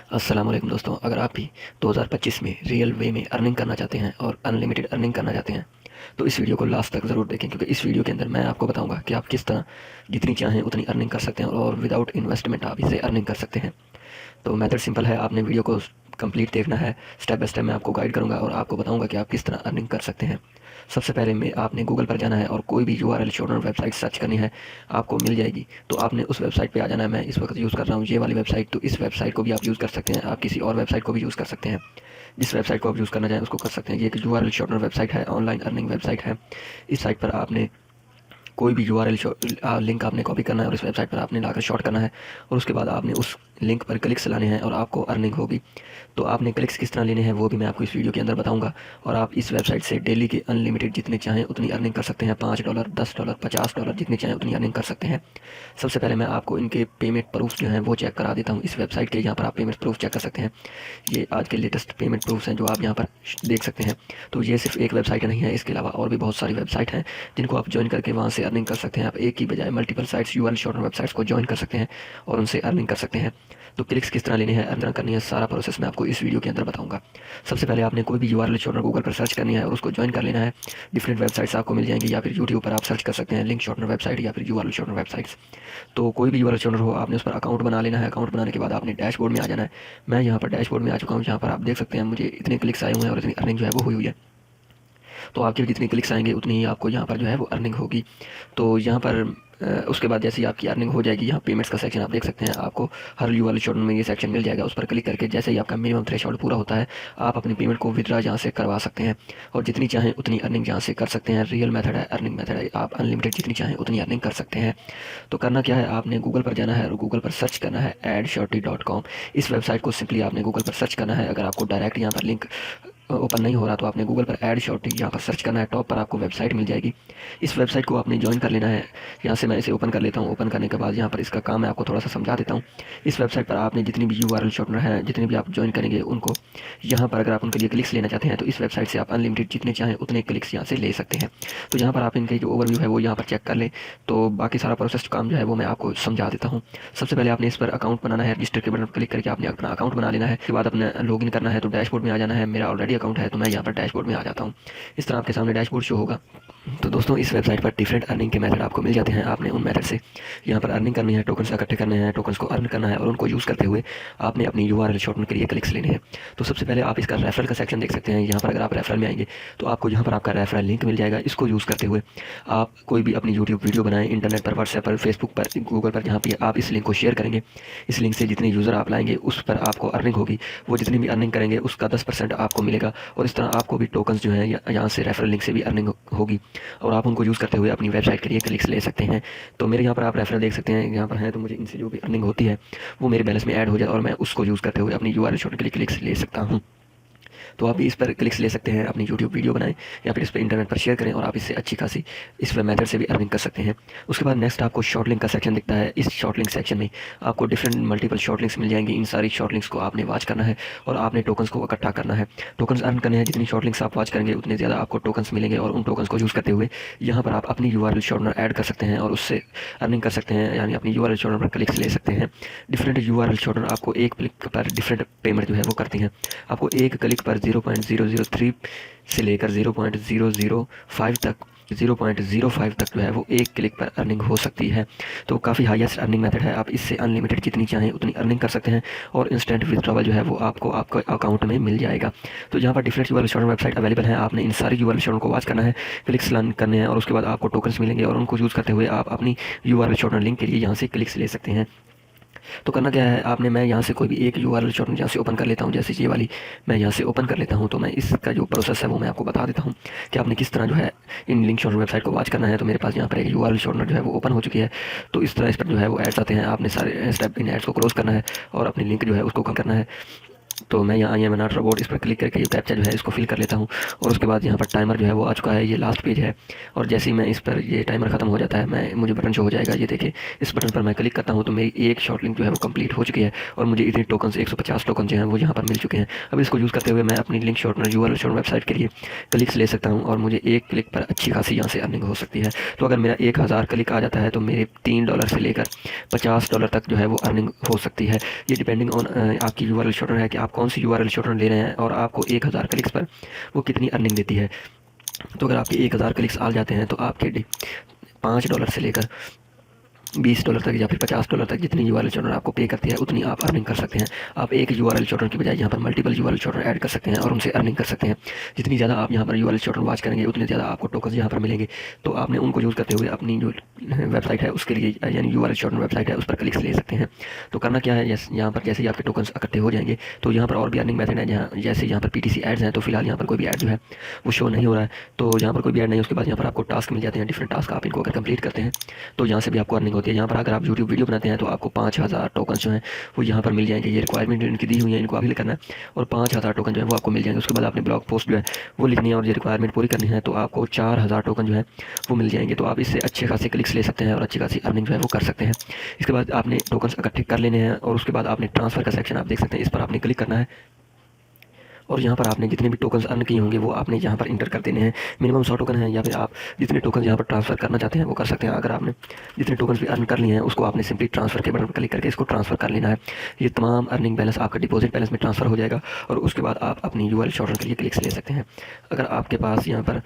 अस्सलाम वालेकुम दोस्तों, अगर आप भी 2025 में रियल वे में अर्निंग करना चाहते हैं और अनलिमिटेड अर्निंग करना चाहते हैं, तो इस वीडियो को लास्ट तक ज़रूर देखें, क्योंकि इस वीडियो के अंदर मैं आपको बताऊंगा कि आप किस तरह जितनी चाहें उतनी अर्निंग कर सकते हैं और विदाउट इन्वेस्टमेंट आप इसे अर्निंग कर सकते हैं। तो मेथड सिंपल है, आपने वीडियो को कंप्लीट देखना है। स्टेप बाय स्टेप मैं आपको गाइड करूँगा और आपको बताऊँगा कि आप किस तरह अर्निंग कर सकते हैं। सबसे पहले में आपने गूगल पर जाना है और कोई भी यूआरएल शोल्डर वेबसाइट सर्च करनी है, आपको मिल जाएगी। तो आपने उस वेबसाइट पे आ जाना है। मैं इस वक्त यूज़ कर रहा हूँ ये वाली वेबसाइट, तो इस वेबसाइट को भी आप यूज़ कर सकते हैं। आप किसी और वेबसाइट को भी यूज़ कर सकते हैं। जिस वेबसाइट को आप यूज़ करना चाहें उसको कर सकते हैं। ये एक यूआरएल शोल्डर वेबसाइट है, ऑनलाइन अर्निंग वेबसाइट है। इस साइट पर आपने कोई भी यूआरएल लिंक आपने कॉपी करना है और इस वेबसाइट पर आपने लाकर शॉर्ट करना है और उसके बाद आपने उस लिंक पर क्लिक्स लाने हैं और आपको अर्निंग होगी। तो आपने क्लिक्स किस तरह लेने हैं वो भी मैं आपको इस वीडियो के अंदर बताऊंगा। और आप इस वेबसाइट से डेली के अनलिमिटेड जितने चाहें उतनी अर्निंग कर सकते हैं। $5, $10, $50 जितने चाहें उतनी अर्निंग कर सकते हैं। सबसे पहले मैं आपको इनके पेमेंट प्रूफ जो हैं वो चेक करा देता हूँ। इस वेबसाइट के यहाँ पर आप पेमेंट प्रूफ चेक कर सकते हैं। ये आज के लेटेस्ट पेमेंट प्रूफ्स हैं जो आप यहाँ पर देख सकते हैं। तो ये सिर्फ एक वेबसाइट नहीं है, इसके अलावा और भी बहुत सारी वेबसाइट हैं जिनको आप ज्वाइन करके वहाँ से अर्निंग कर सकते हैं। आप एक की बजाय multiple sites URL shortener websites को ज्वाइन कर सकते हैं और उनसे अर्निंग कर सकते हैं। तो क्लिक्स किस तरह लेने हैं, अर्निंग करनी है, सारा प्रोसेस मैं आपको इस वीडियो के अंदर बताऊंगा। सबसे पहले आपने कोई भी यूआरएल शॉर्टनर गूगल पर सर्च करनी है और उसको ज्वाइन कर लेना है। डिफरेंट वेबसाइट्स आपको मिल जाएंगी या फिर यूट्यूब पर आप सर्च कर सकते हैं लिंक शॉर्टनर वेबसाइट या फिर यूआरएल शॉर्टनर वेबसाइट्स। तो कोई भी यूआरएल शॉर्टनर हो, आपने उस पर अकाउंट बना लेना है। अकाउंट बनाने के बाद आपने डैशबोर्ड में आ जाना है। मैं यहाँ पर डैशबोर्ड में आ चुका हूँ। यहाँ पर आप देख सकते हैं मुझे इतने क्लिक्स आए हुए हैं और इतनी अर्निंग जो है वो हुई है। तो आपके जितनी क्लिक्स आएंगे उतनी ही आपको यहाँ पर जो है वो अर्निंग होगी। तो यहाँ पर उसके बाद जैसे ही आपकी अर्निंग हो जाएगी, यहाँ पेमेंट्स का सेक्शन आप देख सकते हैं। आपको हर यू वाले शॉर्ट में ये सेक्शन मिल जाएगा। उस पर क्लिक करके जैसे ही आपका मिनिमम थ्रेशोल्ड पूरा होता है, आप अपनी पेमेंट को विड्रा यहाँ से करवा सकते हैं और जितनी चाहें उतनी अर्निंग यहाँ से कर सकते हैं। रियल मेथड है, अर्निंग मेथड है। आप अनलिमिटेड जितनी चाहें उतनी अर्निंग कर सकते हैं। तो करना क्या है, आपने गूगल पर जाना है और गूगल पर सर्च करना है adshorty.com। इस वेबसाइट को सिंपली आपने गूगल पर सर्च करना है। अगर आपको डायरेक्ट यहाँ पर लिंक ओपन नहीं हो रहा तो आपने गूगल पर ऐड शॉर्टी यहाँ पर सर्च करना है। टॉप पर आपको वेबसाइट मिल जाएगी। इस वेबसाइट को आपने ज्वाइन कर लेना है। यहाँ से मैं इसे ओपन कर लेता हूँ। ओपन करने के बाद यहाँ पर इसका काम मैं आपको थोड़ा सा समझा देता हूँ। इस वेबसाइट पर आपने जितनी भी यूआरएल शॉर्टनर हैं, जितने भी आप ज्वाइन करेंगे उनको यहाँ पर अगर आप उनके लिए क्लिक्स लेना चाहते हैं तो इस वेबसाइट से आप अनलिमिटेड जितने चाहें उतने क्लिक्स यहाँ से ले सकते हैं। तो यहाँ पर आप इनके जो ओवरव्यू है वो यहाँ पर चेक कर लें। तो बाकी सारा प्रोसेस काम जो है वो मैं आपको समझा देता हूँ। सबसे पहले आपने इस पर अकाउंट बनाना है। रजिस्टर के बटन पर क्लिक करके आपने अपना अकाउंट बना लेना है। उसके बाद अपना लॉगिन करना है। तो डैशबोर्ड में आ जाना है। मेरा ऑलरेडी अकाउंट है तो मैं यहाँ पर डैशबोर्ड में आ जाता हूँ। इस तरह आपके सामने डैशबोर्ड शो होगा। तो दोस्तों इस वेबसाइट पर डिफरेंट अर्निंग के मेथड आपको मिल जाते हैं। आपने उन मेथड से यहाँ पर अर्निंग करनी है, टोकन्स इकट्ठे करने हैं, टोकन्स को अर्न करना है और उनको यूज़ करते हुए आपने अपनी यूआरएल शॉर्टनर के लिए क्लिक्स लेने हैं। तो सबसे पहले आप इसका रेफरल का सेक्शन देख सकते हैं। यहाँ पर अगर आप रेफरल में आएंगे तो आपको यहाँ पर आपका रेफरल लिंक मिल जाएगा। इसको यूज़ करते हुए आप कोई भी अपनी यूट्यूब वीडियो बनाएं, इंटरनेट पर, व्हाट्सएप पर, फेसबुक पर, गूगल पर, जहाँ पर आप इस लिंक को शेयर करेंगे। इस लिंक से जितने यूज़र आप लाएंगे उस पर आपको अर्निंग होगी। वो जितनी भी अर्निंग करेंगे उसका 10% आपको मिलेगा और इस तरह आपको भी टोकन्स जो हैं यहाँ से रेफरल लिंक से भी अर्निंग होगी और आप उनको यूज़ करते हुए अपनी वेबसाइट के लिए क्लिक्स ले सकते हैं। तो मेरे यहाँ पर आप रेफरल देख सकते हैं, यहाँ पर है। तो मुझे इनसे जो भी अर्निंग होती है वो मेरे बैलेंस में ऐड हो जाए और मैं उसको यूज़ करते हुए अपनी यूआरएल शॉर्ट के लिए क्लिक्स ले सकता हूँ। तो आप भी इस पर क्लिक्स ले सकते हैं, अपनी यूट्यूब वीडियो बनाएं या फिर इस पर इंटरनेट पर शेयर करें और आप इससे अच्छी खासी इस मेथड से भी अर्निंग कर सकते हैं। उसके बाद नेक्स्ट आपको शॉर्ट लिंक का सेक्शन दिखता है। इस शॉर्ट लिंक सेक्शन में आपको डिफरेंट मल्टीपल शॉर्ट लिंक्स मिल जाएंगी। इन सारी शॉर्ट लिंक्स को आपने वॉच करना है और आपने टोकन्स को इकट्ठा करना है। टोकन्स अर्न करने हैं। जितनी शॉर्ट लिंक्स आप वॉच करेंगे उतने ज़्यादा आपको टोकन्स मिलेंगे और उन टोकन्स को यूज़ करते हुए यहाँ पर आप अपनी यूआरएल शॉर्टनर ऐड कर सकते हैं और उससे अर्निंग कर सकते हैं, यानी अपनी यूआरएल शॉर्टनर पर क्लिक्स ले सकते हैं। डिफरेंट यूआरएल शॉर्टनर आपको एक क्लिक पर डिफरेंट पेमेंट जो है वो करती हैं। आपको एक क्लिक पर 0.003 से लेकर 0.005 तक 0.05 तक जो है वो एक क्लिक पर अर्निंग हो सकती है। तो काफ़ी हाईएस्ट अर्निंग मेथड है। आप इससे अनलिमिटेड जितनी चाहें उतनी अर्निंग कर सकते हैं और इंस्टेंट विथड्रॉवल जो है वो आपको आपके अकाउंट में मिल जाएगा। तो यहाँ पर different URL shortener website available है। आपने इन सारी यूआरएल शॉर्टनर को वॉच करना है, क्लिक्स लर्न करने हैं और उसके बाद आपको टोकन्स मिलेंगे और उनको यूज़ करते हुए आप अपनी यूआरएल शॉर्टनर लिंक के लिए यहाँ से क्लिक्स ले सकते हैं। तो करना क्या है, आपने मैं यहाँ से कोई भी एक यूआरएल शॉर्टनर यहाँ से ओपन कर लेता हूँ। जैसे ये वाली मैं यहाँ से ओपन कर लेता हूँ। तो मैं इसका जो प्रोसेस है वो मैं आपको बता देता हूँ कि आपने किस तरह जो है इन लिंक शॉर्टनर वेबसाइट को वॉच करना है। तो मेरे पास यहाँ पर एक यूआरएल शॉर्टनर जो है वो ओपन हो चुकी है। तो इस तरह इस पर जो है वो एड्स आते हैं। आपने सारे स्टेप इन एड्स को क्लोज करना है और अपनी लिंक जो है उसको कम करना है। तो मैं यहाँ आई एम नॉट रोबोट इस पर क्लिक करके ये कैप्चा जो है इसको फिल कर लेता हूँ। और उसके बाद यहाँ पर टाइमर जो है वो आ चुका है, ये लास्ट पेज है। और जैसे ही मैं इस पर ये टाइमर खत्म हो जाता है मुझे बटन शो हो जाएगा, ये देखिए। इस बटन पर मैं क्लिक करता हूँ तो मेरी एक शॉर्ट लिंक जो है वो कंप्लीट हो चुकी है और मुझे इतने टोकन 150 टोकन जो हैं वो यहाँ पर मिल चुके हैं। अब इसको यूज़ करते हुए मैं अपनी link shortener URL shortener website के लिए क्लिक्स ले सकता हूँ और मुझे एक क्लिक पर अच्छी खासी यहाँ से अर्निंग हो सकती है। तो अगर मेरा 1000 क्लिक आ जाता है तो मेरे $3 से लेकर $50 तक जो है वो अर्निंग हो सकती है। ये डिपेंडिंग ऑन आपकी URL शॉर्टनर है कि आप कौन सी URL शॉर्टनर ले रहे हैं और आपको 1000 क्लिक्स पर वो कितनी अर्निंग देती है। तो अगर आपके 1000 क्लिक्स आ जाते हैं तो आपके $5 से लेकर $20 तक या फिर $50 तक जितनी URL शॉर्टनर आपको पे करती है उतनी आप अर्निंग कर सकते हैं। आप एक URL शॉर्टनर की बजाय यहाँ पर मल्टीपल URL शॉर्टनर ऐड कर सकते हैं और उनसे अर्निंग कर सकते हैं। जितनी ज़्यादा आप यहाँ पर URL शॉर्टनर वॉच करेंगे उतने ज़्यादा आपको टोकन्स यहाँ पर मिलेंगे। तो आपने उनको यूज़ करते हुए अपनी जो वेबसाइट है उसके लिए यानी URL शॉर्टनर वेबसाइट है उस पर क्लिक्स ले सकते हैं। तो करना क्या है, यहाँ पर जैसे ही आपके टोकन्स इकट्ठे हो जाएंगे तो यहाँ पर और भी अर्निंग मेथड है। जहाँ जैसे यहाँ पर PTC एड्स हैं तो फिलहाल यहाँ पर कोई भी ऐड जो है वो शो नहीं हो रहा है। तो यहाँ पर कोई भी ऐड नहीं है। उसके बाद यहाँ पर आपको टास्क मिल जाते हैं, डिफरेंट टास्क आप इनको अगर कंप्लीट करते हैं तो यहाँ से भी आपको अर्निंग होती है। यहाँ पर अगर आप यूट्यूब वीडियो बनाते हैं तो आपको 5000 टोकन जो हैं वो यहाँ पर मिल जाएंगे। ये रिक्वायरमेंट इनकी दी हुई है, इनको अभी करना है और 5000 टोकन जो है वो आपको मिल जाएंगे। उसके बाद आपने ब्लॉग पोस्ट जो है वो लिखनी है और ये रिक्वायरमेंट पूरी करनी है तो आपको 4000 टोकन जो है वो मिल जाएंगे। तो आप इससे अच्छे खासे क्लिक्स ले सकते हैं और अच्छी खासी अर्निंग जो है वो कर सकते हैं। इसके बाद आपने टोकन्स इकट्ठे कर लेने हैं और उसके बाद आपने ट्रांसफ़र का सेक्शन आप देख सकते हैं, इस पर आपने क्लिक करना है और यहाँ पर आपने जितने भी टोकन्स अर्न किए होंगे वो आपने यहाँ पर इंटर कर देने हैं। मिनिमम 100 टोकन है या फिर आप जितने टोकन यहाँ पर ट्रांसफ़र करना चाहते हैं वो कर सकते हैं। अगर आपने जितने टोकन्स भी अर्न कर लिए हैं उसको आपने सिंपली ट्रांसफ़र के बटन पर क्लिक करके इसको ट्रांसफ़र कर लेना है। ये तमाम अर्निंग बैलेंस आपका डिपॉजिट बैलेंस में ट्रांसफ़र हो जाएगा और उसके बाद आप अपनी URL शॉर्टनर के लिए क्लिक्स ले सकते हैं। अगर आपके पास यहाँ पर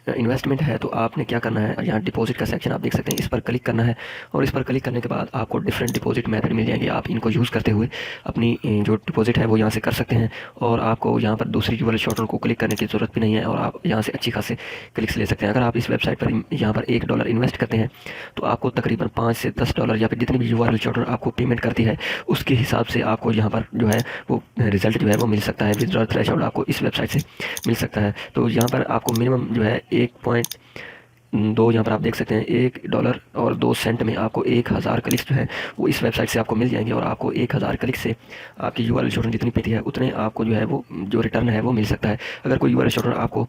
इन्वेस्टमेंट है तो आपने क्या करना है, यहाँ डिपॉजिट का सेक्शन आप देख सकते हैं, इस पर क्लिक करना है और इस पर क्लिक करने के बाद आपको डिफरेंट डिपॉजिट मेथड मिल जाएंगे। आप इनको यूज़ करते हुए अपनी जो डिपॉजिट है वो यहाँ से कर सकते हैं और आपको यहाँ पर दूसरी URL शॉर्टनर को क्लिक करने की ज़रूरत भी नहीं है और आप यहाँ से अच्छी खासे क्लिक्स ले सकते हैं। अगर आप इस वेबसाइट पर यहाँ पर $1 इन्वेस्ट करते हैं तो आपको तकरीबन $5 से $10 या फिर जितनी भी URL शॉर्टनर आपको पेमेंट करती है उसके हिसाब से आपको यहाँ पर जो है वो रिजल्ट जो है वो मिल सकता है। विथड्रॉल थ्रेशोल्ड आपको इस वेबसाइट से मिल सकता है। तो यहाँ पर आपको मिनिमम जो है 1.2 यहाँ पर आप देख सकते हैं $1 और 2 सेंट में आपको 1000 क्लिक्स जो है वो इस वेबसाइट से आपको मिल जाएंगे और आपको 1000 क्लिक से आपकी URL शॉर्टनर जितनी पेती है उतने आपको जो है वो जो रिटर्न है वो मिल सकता है। अगर कोई URL शॉर्टनर आपको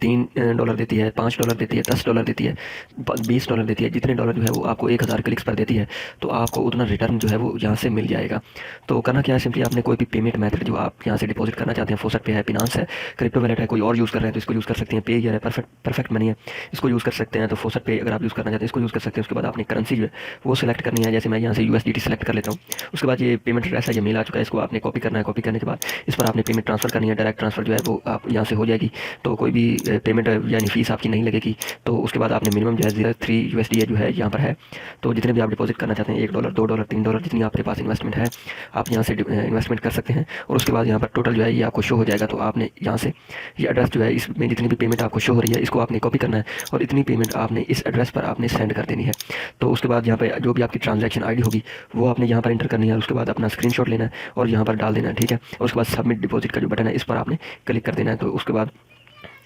$3 देती है, $5 देती है, $10 देती है, $20 देती है, जितने डॉलर जो है वो आपको 1000 क्लिक्स पर देती है तो आपको उतना रिटर्न जो है वो यहाँ से मिल जाएगा। तो करना क्या है, सिंपली आपने कोई भी पेमेंट मेथड जो आप यहाँ से डिपॉजिट करना चाहते हैं, फोसट पे है, फिनांस है, क्रिप्टो वैलेट है, कोई और यूज़ कर रहे हैं तो इसको यूज़ कर सकते हैं, पेयर है, परफेक्ट मनी है, इसको यूज़ कर सकते हैं। तो फोसट पे अगर आप यूज़ करना चाहते हैं इसको यूज़ कर सकते हैं। उसके बाद आपने करेंसी जो है वो सिलेक्ट करनी है, जैसे मैं यहाँ से USDT सेलेक्ट कर लेता हूँ। उसके बाद ये पेमेंट एड्रेस है, ये मेल आ चुका है, इसको आपने कॉपी करना है। कॉपी करने के बाद इस पर आपने पेमेंट ट्रांसफ़र करनी है, डायरेक्ट ट्रांसफ़र जो है वो आप यहाँ से हो जाएगी। तो कोई भी पेमेंट यानी फ़ीस आपकी नहीं लगेगी। तो उसके बाद आपने मिनिमम जो है 0.3 USD जो है यहाँ पर है। तो जितने भी आप डिपॉजिट करना चाहते हैं $1, $2, $3 जितनी आपके पास इन्वेस्टमेंट है आप यहाँ से इन्वेस्टमेंट कर सकते हैं। और उसके बाद यहाँ पर टोटल जो है ये आपको शो हो जाएगा। तो आपने यहाँ से ये एड्रेस जो है इसमें जितनी भी पेमेंट आपको शो हो रही है इसको आपने कॉपी करना है और इतनी पेमेंट आपने इस एड्रेस पर आपने सेंड कर देनी है। तो उसके बाद यहाँ पर जो भी आपकी ट्रांजैक्शन ID होगी वो आपने यहाँ पर इंटर करनी है। उसके बाद अपना स्क्रीनशॉट लेना है और यहाँ पर डाल देना है, ठीक है। और उसके बाद सबमिट डिपॉजिट का जो बटन है इस पर आपने क्लिक कर देना है। तो उसके बाद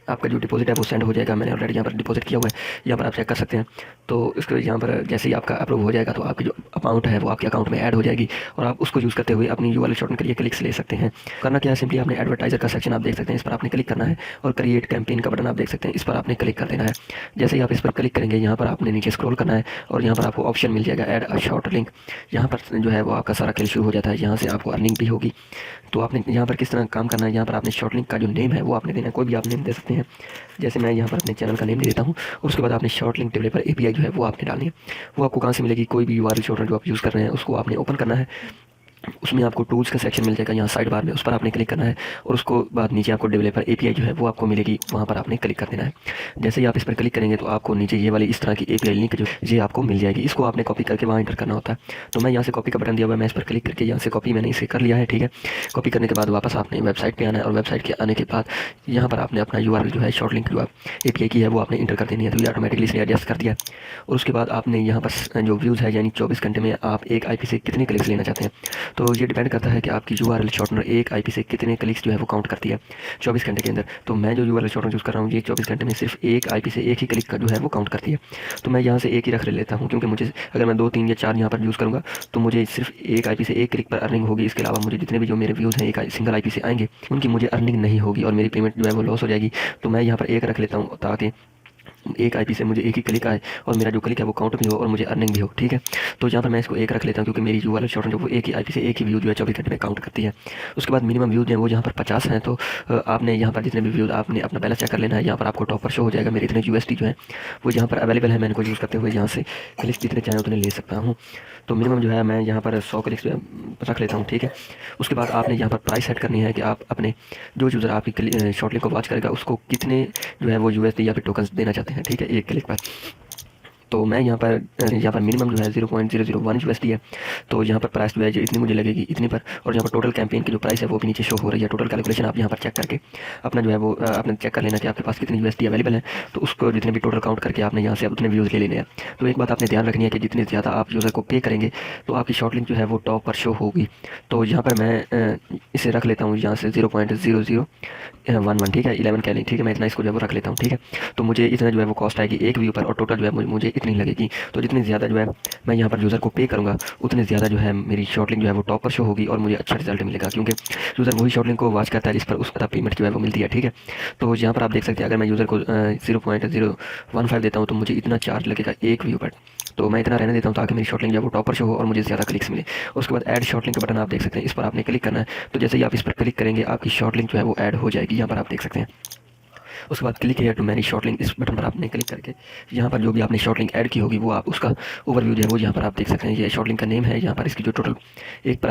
आपका जो डिपॉजिट है वो सेंड हो जाएगा। मैंने ऑलरेडी यहाँ पर डिपॉजिट किया हुआ है, यहाँ पर आप चेक कर सकते हैं। तो इसके यहाँ पर जैसे ही आपका अप्रूव हो जाएगा तो आपकी जो अमाउंट है वो आपके अकाउंट में ऐड हो जाएगी और आप उसको यूज़ करते हुए अपनी URL शॉर्टनर के लिए क्लिक्स ले सकते हैं। करना क्या है, सिंपली आपने एडवर्टाइजर का सेक्शन आप देख सकते हैं, इस पर आपने क्लिक करना है और क्रिएट कैंपेन का बटन आप देख सकते हैं, इस पर आपने क्लिक कर देना है। जैसे ही आप इस पर क्लिक करेंगे यहाँ पर आपने नीचे स्क्रॉल करना है और यहाँ पर आपको ऑप्शन मिल जाएगा ऐड अ शॉर्ट लिंक। यहाँ पर जो है वो आपका सारा खेल शुरू हो जाता है, यहाँ से आपको अर्निंग भी होगी। तो आपने यहाँ पर किस तरह काम करना है, यहाँ पर आपने शॉर्ट लिंक का जो नेम है वो आपने देना है, कोई भी आप नेम दे सकते हैं। जैसे मैं यहाँ पर अपने चैनल का नेम दे देता हूँ। उसके बाद आपने शॉर्ट लिंक डेवलपर API जो है वो आपने डालनी है। वो आपको कहाँ से मिलेगी, कोई भी URL शॉर्टनर जो आप यूज़ कर रहे हैं उसको आपने ओपन करना है। उसमें आपको टूल्स का सेक्शन मिल जाएगा यहाँ साइड बार में, उस पर आपने क्लिक करना है और उसको बाद नीचे आपको डेवलपर API जो है वो आपको मिलेगी, वहाँ पर आपने क्लिक कर देना है। जैसे ही आप इस पर क्लिक करेंगे तो आपको नीचे ये वाली इस तरह की API लिंक जो ये आपको मिल जाएगी, इसको आपने कॉपी करके वहाँ इंटर करना होता है। तो मैं यहाँ से कॉपी का बटन दिया हुआ है, मैं इस पर क्लिक करके यहाँ से कॉपी मैंने इसे कर लिया है, ठीक है। कॉपी करने के बाद वापस आपने वेबसाइट पर आना है और वेबसाइट के आने के बाद यहाँ पर आपने अपना URL जो है शॉर्ट लिंक जो आप API की है वो आपने इंटर कर देनी है। तो ये ऑटोमेटिकली इसने एडजस्ट कर दिया और उसके बाद आपने यहाँ पर जो व्यूज़ है यानी 24 घंटे में आप एक IP से कितने क्लिक्स लेना चाहते हैं तो ये डिपेंड करता है कि आपकी यूआरएल शॉर्टनर एक आईपी से कितने क्लिक्स जो है वो काउंट करती है 24 घंटे के अंदर। तो मैं जो यूआरएल शॉर्टनर यूज़ कर रहा हूँ ये 24 घंटे में सिर्फ एक आईपी से एक ही क्लिक का जो है वो काउंट करती है। तो मैं यहाँ से एक ही रख लेता हूँ, क्योंकि मुझे अगर मैं 2 3 या 4 यहाँ पर यूज़ करूँगा तो मुझे सिर्फ एक आईपी से एक क्लिक पर अर्निंग होगी। इसके अलावा मुझे जितने भी जो मेरे व्यूज़ हैं एक सिंगल आईपी से आएंगे उनकी मुझे अर्निंग नहीं होगी और मेरी पेमेंट जो है वो लॉस हो जाएगी। तो मैं यहाँ पर एक रख लेता हूँ ताकि एक आईपी से मुझे एक ही क्लिक आए और मेरा जो क्लिक है वो काउंट भी हो और मुझे अर्निंग भी हो। ठीक है, तो यहाँ पर मैं इसको एक रख लेता हूँ, क्योंकि मेरी यूआरएल शॉर्टनर जो वो एक ही आईपी से एक ही व्यू जो है 24 घंटे में काउंट करती है। उसके बाद मिनिमम व्यूज़ हैं वो यहाँ पर 50 हैं। तो आपने यहाँ पर जितने भी व्यूज़ आपने अपना बैलेंस चेक कर लेना है। यहाँ पर आपको टॉप पर शो हो जाएगा मेरे इतने यूएसडी जो है वो यहाँ पर अवेलेबल है। मैं इनको यूज़ करते हुए यहाँ से क्लिक्स जितने चाहें उतने ले सकता हूँ। तो मिनिमम जो है मैं यहाँ पर 100 क्लिक्स जो है रख लेता हूँ। ठीक है, उसके बाद आपने यहाँ पर प्राइस सेट करनी है कि आप अपने जो यूज़र आपकी शॉर्ट लिंक को वॉच करेगा उसको कितने जो है वो यूएसडी या फिर टोकन्स देना चाहते हैं। ठीक है, एक क्लिक पर। तो मैं यहाँ पर मिनिमम जो है 0.001 यूएसडी है। तो यहाँ पर प्राइस जो है जो इतनी मुझे लगेगी इतनी पर, और यहाँ पर टोटल कैंपेन की जो प्राइस है वो भी नीचे शो हो रही है। टोटल कैलकुलेशन आप यहाँ पर चेक करके अपना जो है वो आपने चेक कर लेना कि आपके पास कितनी यूएसडी अवेलेबल है। तो उसको जितने भी टोटल काउंट करके आपने यहाँ से उतने व्यूज़ ले लेने हैं। तो एक बात आपने ध्यान रखनी है कि जितनी ज़्यादा आप यूज़र को पे करेंगे तो आपकी शॉर्ट लिंक जो है वो टॉप पर शो होगी। तो यहाँ पर मैं इसे रख लेता हूँ यहाँ से 0.0011। ठीक है, 11 कैलिंग। ठीक है, मैं इतना इसको जो है वो रख लेता हूँ। ठीक है, तो मुझे इतना जो है वो कॉस्ट आएगी एक व्यू पर, और टोटल जो है मुझे इतनी लगेगी। तो जितनी ज़्यादा जो है मैं यहाँ पर यूज़र को पे करूँगा उतनी ज़्यादा जो है मेरी शॉर्ट लिंक जो है वो टॉप पर शो होगी और मुझे अच्छा रिजल्ट मिलेगा, क्योंकि यूज़र वही शॉर्ट लिंक को वॉच करता है जिस पर उसका पेमेंट जो है वो मिलती है। ठीक है, तो यहाँ पर आप देख सकते हैं अगर मैं यूज़र को 0.015 देता हूँ तो मुझे इतना चार्ज लगेगा एक व्यू पर। तो मैं इतना रहने देता हूँ ताकि मेरी शॉर्ट लिंक जो है वो टॉप पर शो हो और मुझे ज़्यादा क्लिक्स मिले। उसके बाद ऐड शॉर्ट लिंक का बटन आप देख सकते हैं, इस पर आपने क्लिक करना है। तो जैसे ही आप इस पर क्लिक करेंगे आपकी शॉर्ट लिंक जो है वो ऐड हो जाएगी। यहाँ पर आप देख सकते हैं। उसके बाद click here to manage short link, इस बटन पर आपने क्लिक करके यहाँ पर जो भी आपने शॉर्ट लिंक ऐड की होगी वो आप उसका ओवरव्यू जो है वो यहाँ पर आप देख सकते हैं। ये शॉर्ट लिंक का नेम है, यहाँ पर इसकी जो टोटल एक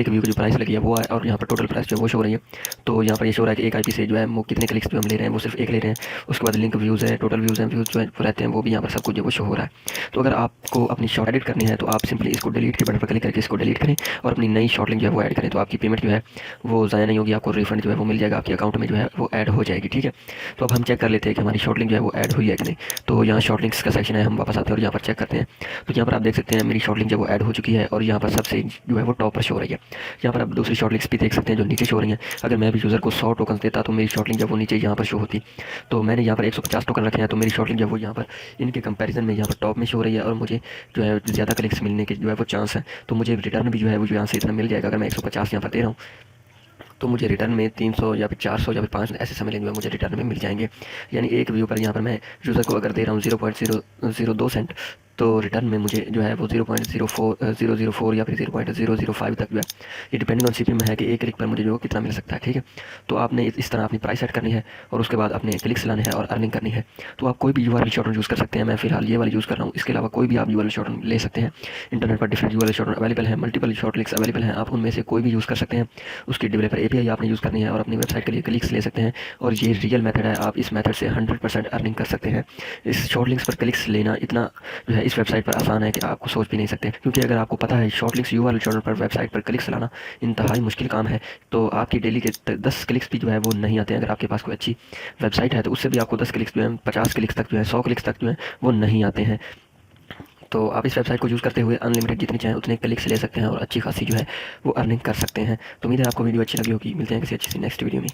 व्यू की जो प्राइस लगी है वो है, और यहाँ पर टोटल प्राइस जो है वो शो हो रही है। तो यहाँ पर ये शो रहा है कि एक आईपी से जो है वो कितने क्लिक्स जो हम ले रहे हैं वो सिर्फ एक ले रहे हैं। उसके बाद लिंक व्यूज़ है, टोटल व्यूज़ हैं, व्यूज़ जो है रहते हैं वो भी यहाँ पर सब कुछ जो वो शो हो रहा है। तो अगर आपको अपनी शॉर्ट एडिट करनी है तो आप सिंपली इसको डिलीट के बटन पर क्लिक करके इसको डिलीट करें और अपनी नई शॉर्ट लिंक जो है वो ऐड करें। तो आपकी पेमेंट जो है वो ज़ाया नहीं होगी, आपको रिफंड जो है वो मिल जाएगा, आपके अकाउंट में जो है वो ऐड हो जाएगी। ठीक है, तो अब हम चेक कर लेते हैं कि हमारी शॉर्ट लिंक जो है वो ऐड हुई है कि नहीं। तो यहाँ शॉर्ट लिंक्स का सेक्शन है, हम वापस आते हैं और यहाँ पर चेक करते हैं। तो यहाँ पर आप देख सकते हैं मेरी शॉर्ट लिंक जो वो ऐड हो चुकी है और यहाँ पर सबसे जो है वो टॉप पर शो हो रही है। यहाँ पर आप दूसरी शॉर्ट लिंक्स भी देख सकते हैं जो नीचे शो हो रही हैं। अगर मैं भी यूज़र को 100 टोकन देता तो मेरी शॉर्ट लिंक जब वो नीचे यहाँ पर शो होती। तो मैंने यहाँ पर 150 टोकन रखे हैं, तो मेरी शॉर्ट लिंक जब वो यहाँ पर इनके कंपैरिजन में यहाँ पर टॉप में शो हो रही है और मुझे जो है ज़्यादा क्लिक्स मिलने के जो है वो चांस है। तो मुझे रिटर्न भी जो है वो यहाँ से इतना मिल जाएगा। अगर मैं 150 यहाँ पर दे रहा हूँ तो मुझे रिटर्न में 300 या फिर 400 या फिर 500 ऐसे समय जो है मुझे रिटर्न में मिल जाएंगे। यानी एक व्यू पर यहाँ पर मैं यूज़र को अगर दे रहा हूँ 0.002 सेंट, तो रिटर्न में मुझे जो है वो 0.004 या फिर 0.005 तक जो है, ये डिपेंडिंग ऑन सीपीयू में है कि एक क्लिक पर मुझे जो कितना मिल सकता है। ठीक है, तो आपने इस तरह अपनी प्राइस सेट करनी है और उसके बाद अपने क्लिक्स लाने हैं और अर्निंग करनी है। तो आप कोई भी यूआरएल शॉर्टनर यूज़ कर सकते हैं, मैं फिलहाल ये वाली यूज़ कर रहा हूँ। इसके अलावा कोई भी आप यूआरएल शॉर्टनर ले सकते हैं। इंटरनेट पर डिफरेंट यूआरएल शॉर्टनर अवेलेबल है, मल्टीपल शॉर्ट लिंक्स अवेलेबल हैं, आप उनमें से कोई भी यूज़ कर सकते हैं। उसकी डेवलपर एपीआई आपने यूज़ करनी है और अपनी वेबसाइट के लिए क्लिक्स ले सकते हैं। और ये रियल मेथड है, आप इस मेथड से 100% अर्निंग कर सकते हैं। इस शॉर्ट लिंक्स पर क्लिक्स लेना इतना जो है इस वेबसाइट पर आसान है कि आपको सोच भी नहीं सकते, क्योंकि अगर आपको पता है शॉर्ट लिंक्स यूआरएल शॉर्टनर पर वेबसाइट पर क्लिक्स लाना इंतहाई मुश्किल काम है। तो आपकी डेली के 10 क्लिक्स भी जो है वो नहीं आते हैं। अगर आपके पास कोई अच्छी वेबसाइट है तो उससे भी आपको 10 क्लिक्स जो है 50 क्लिक्स तक जो है 100 क्लिक्स तक जो है वो नहीं आते हैं। तो आप इस वेबसाइट को यूज़ करते हुए अनलिमिटेड जितनी चाहें उतने क्लिक्स ले सकते हैं और अच्छी खासी जो है वो अर्निंग कर सकते हैं। तो उम्मीद है आपको वीडियो अच्छी लगी होगी। मिलते हैं किसी अच्छी सी नेक्स्ट वीडियो में।